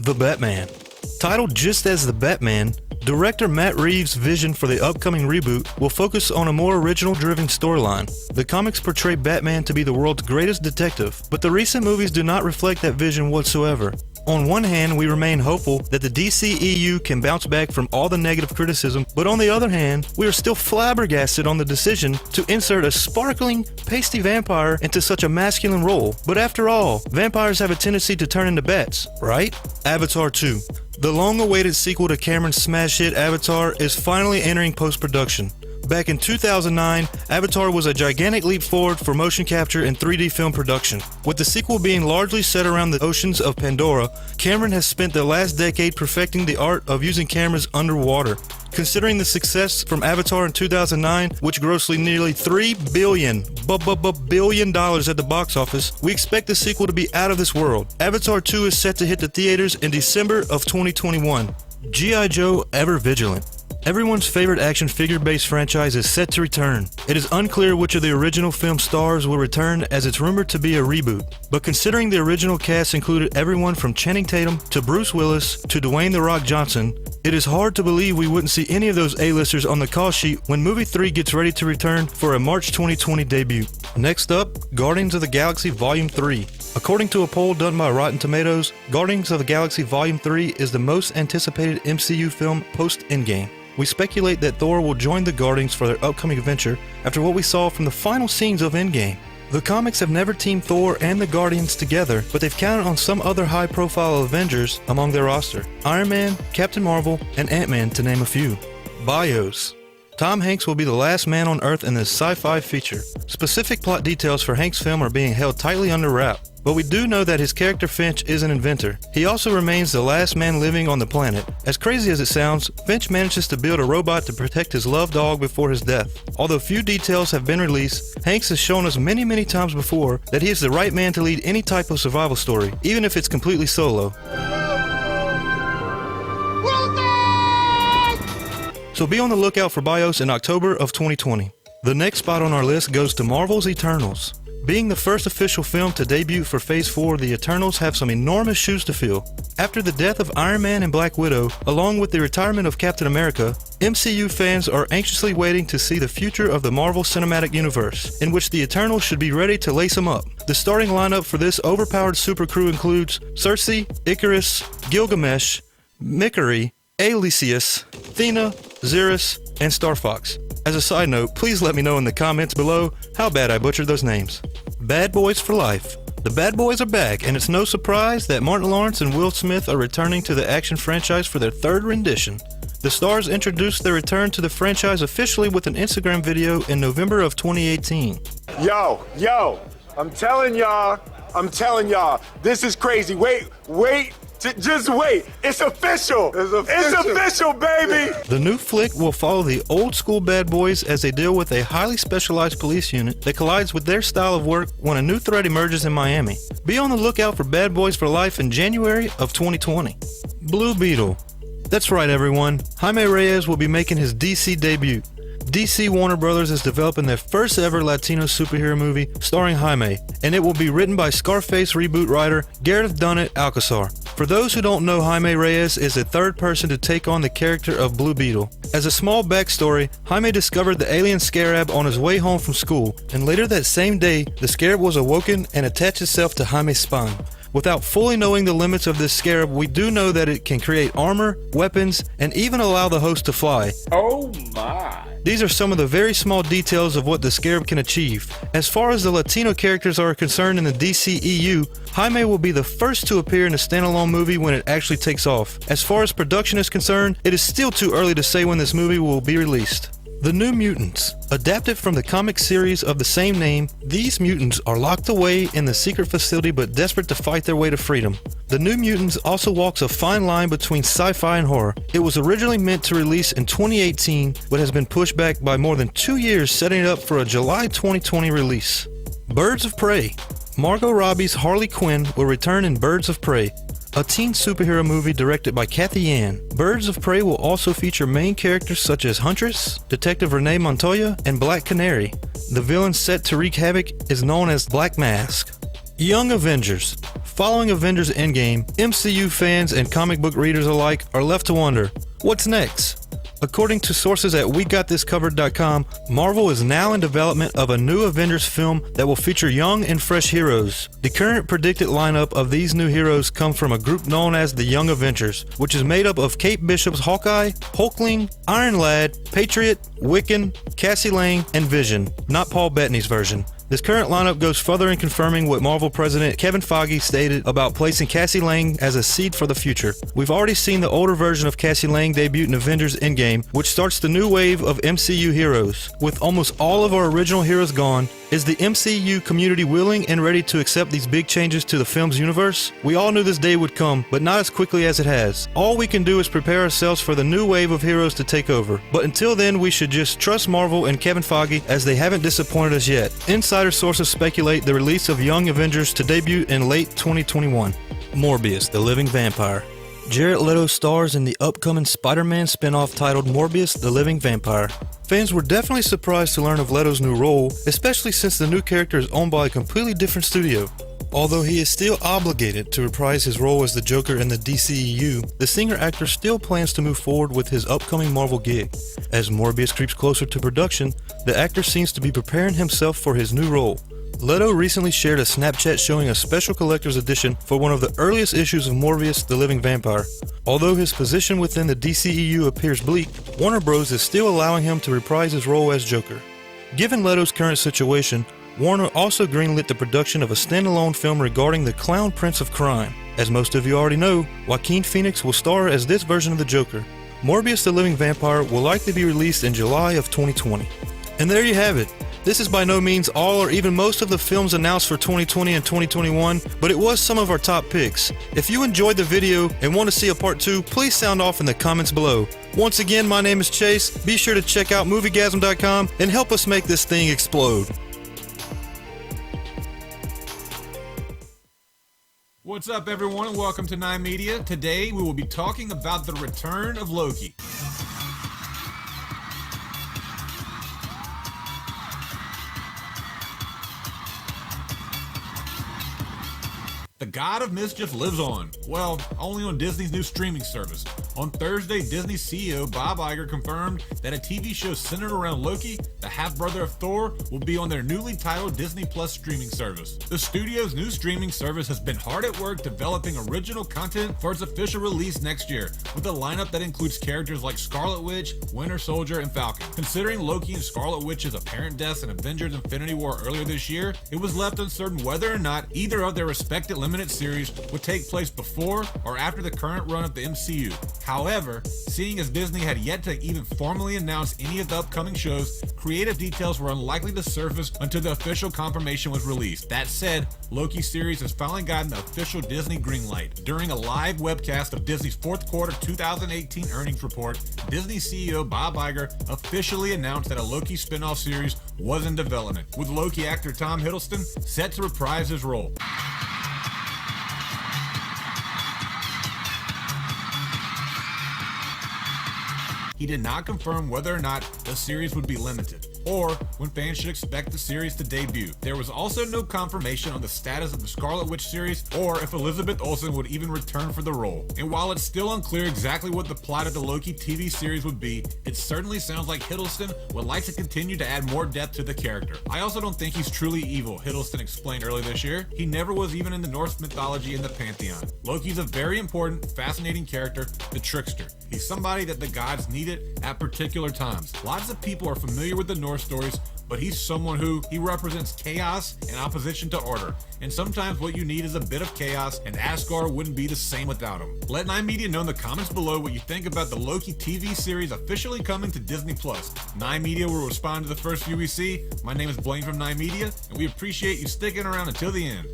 The Batman. Titled just as The Batman, director Matt Reeves' vision for the upcoming reboot will focus on a more original-driven storyline. The comics portray Batman to be the world's greatest detective, but the recent movies do not reflect that vision whatsoever. On one hand, we remain hopeful that the DCEU can bounce back from all the negative criticism, but on the other hand, we are still flabbergasted on the decision to insert a sparkling, pasty vampire into such a masculine role. But after all, vampires have a tendency to turn into bats, right? Avatar 2. The long-awaited sequel to Cameron's smash hit Avatar is finally entering post-production. Back in 2009, Avatar was a gigantic leap forward for motion capture and 3D film production. With the sequel being largely set around the oceans of Pandora, Cameron has spent the last decade perfecting the art of using cameras underwater. Considering the success from Avatar in 2009, which grossed nearly $3 billion at the box office, we expect the sequel to be out of this world. Avatar 2 is set to hit the theaters in December of 2021. G.I. Joe Ever Vigilant. Everyone's favorite action figure-based franchise is set to return. It is unclear which of the original film stars will return, as it's rumored to be a reboot. But considering the original cast included everyone from Channing Tatum to Bruce Willis to Dwayne "The Rock" Johnson, it is hard to believe we wouldn't see any of those A-listers on the call sheet when Movie 3 gets ready to return for a March 2020 debut. Next up, Guardians of the Galaxy Volume 3. According to a poll done by Rotten Tomatoes, Guardians of the Galaxy Volume 3 is the most anticipated MCU film post-Endgame. We speculate that Thor will join the Guardians for their upcoming adventure after what we saw from the final scenes of Endgame. The comics have never teamed Thor and the Guardians together, but they've counted on some other high-profile Avengers among their roster. Iron Man, Captain Marvel, and Ant-Man to name a few. Bios. Tom Hanks will be the last man on Earth in this sci-fi feature. Specific plot details for Hanks' film are being held tightly under wrap, but we do know that his character Finch is an inventor. He also remains the last man living on the planet. As crazy as it sounds, Finch manages to build a robot to protect his loved dog before his death. Although few details have been released, Hanks has shown us many times before that he is the right man to lead any type of survival story, even if it's completely solo. So be on the lookout for Bios in October of 2020. The next spot on our list goes to Marvel's Eternals. Being the first official film to debut for Phase 4, the Eternals have some enormous shoes to fill. After the death of Iron Man and Black Widow, along with the retirement of Captain America, MCU fans are anxiously waiting to see the future of the Marvel Cinematic Universe, in which the Eternals should be ready to lace them up. The starting lineup for this overpowered super crew includes Cersei, Icarus, Gilgamesh, Mikari, Alexius, Athena, Xeris, and Star Fox. As a side note, please let me know in the comments below how bad I butchered those names. Bad Boys for Life. The Bad Boys are back, and it's no surprise that Martin Lawrence and Will Smith are returning to the action franchise for their third rendition. The stars introduced their return to the franchise officially with an Instagram video in November of 2018. Yo, I'm telling y'all, this is crazy. Wait. Just wait. It's official. It's official, baby. The new flick will follow the old school Bad Boys as they deal with a highly specialized police unit that collides with their style of work when a new threat emerges in Miami. Be on the lookout for Bad Boys for Life in January of 2020. Blue Beetle. That's right, everyone. Jaime Reyes will be making his DC debut. DC Warner Brothers is developing their first ever Latino superhero movie starring Jaime, and it will be written by Scarface reboot writer Gareth Dunnet Alcazar. For those who don't know, Jaime Reyes is the third person to take on the character of Blue Beetle. As a small backstory, Jaime discovered the alien scarab on his way home from school, and later that same day, the scarab was awoken and attached itself to Jaime's spine. Without fully knowing the limits of this scarab, we do know that it can create armor, weapons, and even allow the host to fly. Oh my! These are some of the very small details of what the scarab can achieve. As far as the Latino characters are concerned in the DCEU, Jaime will be the first to appear in a standalone movie when it actually takes off. As far as production is concerned, it is still too early to say when this movie will be released. The New Mutants. Adapted from the comic series of the same name, these mutants are locked away in the secret facility but desperate to fight their way to freedom. The New Mutants also walks a fine line between sci-fi and horror. It was originally meant to release in 2018, but has been pushed back by more than 2 years, setting it up for a July 2020 release. Birds of Prey. Margot Robbie's Harley Quinn will return in Birds of Prey, a teen superhero movie directed by Cathy Yan. Birds of Prey will also feature main characters such as Huntress, Detective Renee Montoya, and Black Canary. The villain set to wreak havoc is known as Black Mask. Young Avengers. Following Avengers Endgame, MCU fans and comic book readers alike are left to wonder, what's next? According to sources at WeGotThisCovered.com, Marvel is now in development of a new Avengers film that will feature young and fresh heroes. The current predicted lineup of these new heroes come from a group known as the Young Avengers, which is made up of Kate Bishop's Hawkeye, Hulkling, Iron Lad, Patriot, Wiccan, Cassie Lang, and Vision, not Paul Bettany's version. This current lineup goes further in confirming what Marvel President Kevin Feige stated about placing Cassie Lang as a seed for the future. We've already seen the older version of Cassie Lang debut in Avengers Endgame, which starts the new wave of MCU heroes. With almost all of our original heroes gone, is the MCU community willing and ready to accept these big changes to the film's universe? We all knew this day would come, but not as quickly as it has. All we can do is prepare ourselves for the new wave of heroes to take over. But until then, we should just trust Marvel and Kevin Feige, as they haven't disappointed us yet. Insider sources speculate the release of Young Avengers to debut in late 2021. Morbius, the Living Vampire. Jared Leto stars in the upcoming Spider-Man spin-off titled Morbius, the Living Vampire. Fans were definitely surprised to learn of Leto's new role, especially since the new character is owned by a completely different studio. Although he is still obligated to reprise his role as the Joker in the DCEU, the singer-actor still plans to move forward with his upcoming Marvel gig. As Morbius creeps closer to production, the actor seems to be preparing himself for his new role. Leto recently shared a Snapchat showing a special collector's edition for one of the earliest issues of Morbius, the Living Vampire. Although his position within the DCEU appears bleak, Warner Bros. Is still allowing him to reprise his role as Joker. Given Leto's current situation, Warner also greenlit the production of a standalone film regarding the Clown Prince of Crime. As most of you already know, Joaquin Phoenix will star as this version of the Joker. Morbius, the Living Vampire will likely be released in July of 2020. And there you have it. This is by no means all or even most of the films announced for 2020 and 2021, but it was some of our top picks. If you enjoyed the video and want to see a part 2, please sound off in the comments below. Once again, my name is Chase. Be sure to check out Moviegasm.com and help us make this thing explode. What's up, everyone, and welcome to Nine Media. Today, we will be talking about the return of Loki. The God of Mischief lives on. Well, only on Disney's new streaming service. On Thursday, Disney CEO Bob Iger confirmed that a TV show centered around Loki, the half-brother of Thor, will be on their newly titled Disney Plus streaming service. The studio's new streaming service has been hard at work developing original content for its official release next year, with a lineup that includes characters like Scarlet Witch, Winter Soldier, and Falcon. Considering Loki and Scarlet Witch's apparent deaths in Avengers Infinity War earlier this year, it was left uncertain whether or not either of their respective limited series would take place before or after the current run of the MCU. However, seeing as Disney had yet to even formally announce any of the upcoming shows, creative details were unlikely to surface until the official confirmation was released. That said, Loki series has finally gotten the official Disney green light. During a live webcast of Disney's fourth quarter 2018 earnings report, Disney CEO Bob Iger officially announced that a Loki spin-off series was in development, with Loki actor Tom Hiddleston set to reprise his role. He did not confirm whether or not the series would be limited, or when fans should expect the series to debut. There was also no confirmation on the status of the Scarlet Witch series, or if Elizabeth Olsen would even return for the role. And while it's still unclear exactly what the plot of the Loki TV series would be, it certainly sounds like Hiddleston would like to continue to add more depth to the character. I also don't think he's truly evil, Hiddleston explained earlier this year. He never was even in the Norse mythology in the Pantheon. Loki's a very important, fascinating character, the trickster. He's somebody that the gods needed at particular times. Lots of people are familiar with the Norse stories, but he's someone who represents chaos and opposition to order. And sometimes what you need is a bit of chaos, and Asgard wouldn't be the same without him. Let Nine Media know in the comments below what you think about the Loki TV series officially coming to Disney Plus. Nine Media will respond to the first few we see. My name is Blaine from Nine Media, and we appreciate you sticking around until the end.